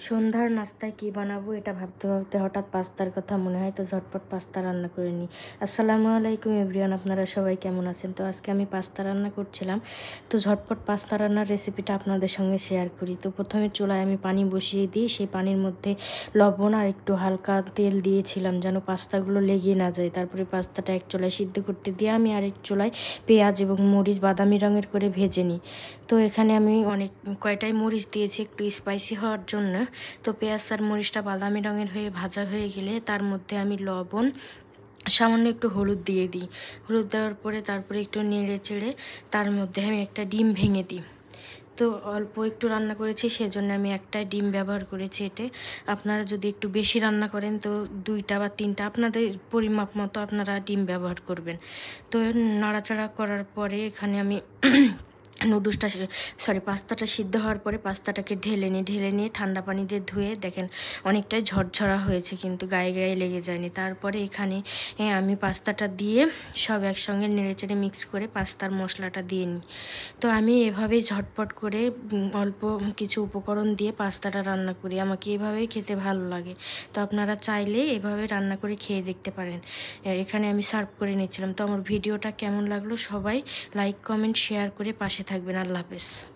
সন্ধ্যার নাস্তায় কি বানাবো এটা ভাবতে ভাবতে হঠাৎ পাস্তার কথা মনে হয়, তো ঝটপট পাস্তা রান্না করে নিই। আসসালামু আলাইকুম এভরিওয়ান, আপনারা সবাই কেমন আছেন? তো আজকে আমি পাস্তা রান্না করছিলাম, তো ঝটপট পাস্তা রান্নার রেসিপিটা আপনাদের সঙ্গে শেয়ার করি। তো প্রথমে চুলায় আমি পানি বসিয়ে দিই, সেই পানির মধ্যে লবণ আর একটু হালকা তেল দিয়েছিলাম যেন পাস্তাগুলো লেগে না যায়। তারপরে পাস্তাটা এক চুলায় সিদ্ধ করতে দিয়ে আমি আরেক চুলায় পেঁয়াজ এবং মরিচ বাদামি রঙের করে ভেজে নিই। তো এখানে আমি কয়টাই মরিচ দিয়েছি একটু স্পাইসি হওয়ার জন্য। তো পেঁয়াজ আর মরিচটা বাদামি রঙের হয়ে ভাজা হয়ে গেলে তার মধ্যে আমি লবণ, সামান্য একটু হলুদ দিয়ে দিই। হলুদ দেওয়ার পরে তারপরে একটু নেড়ে চেড়ে তার মধ্যে আমি একটা ডিম ভেঙে দিই। তো অল্প একটু রান্না করেছি, সেজন্য আমি একটা ডিম ব্যবহার করেছি এতে। আপনারা যদি একটু বেশি রান্না করেন তো 2টা বা 3টা আপনাদের পরিমাপ মতো আপনারা ডিম ব্যবহার করবেন। তো নাড়াচাড়া করার পরে এখানে আমি নুডলসটা পাস্তাটা সিদ্ধ হওয়ার পরে পাস্তাটাকে ঢেলে নিয়ে ঠান্ডা পানি দিয়ে ধুয়ে দেখেন অনেকটাই ঝরঝরা হয়েছে, কিন্তু গায়ে গায়ে লেগে যায়নি। তারপরে এখানে আমি পাস্তাটা দিয়ে সব একসঙ্গে নেড়েচেড়ে মিক্স করে পাস্তার মশলাটা দিয়ে নিই। তো আমি এভাবেই ঝটপট করে অল্প কিছু উপকরণ দিয়ে পাস্তাটা রান্না করি, আমাকে এভাবেই খেতে ভালো লাগে। তো আপনারা চাইলে এভাবে রান্না করে খেয়ে দেখতে পারেন। আর এখানে আমি সার্ভ করে নিচ্ছিলাম। তো আমার ভিডিওটা কেমন লাগলো সবাই লাইক কমেন্ট শেয়ার করে পাশে থাকবেন। আল্লাহ হাফেজ।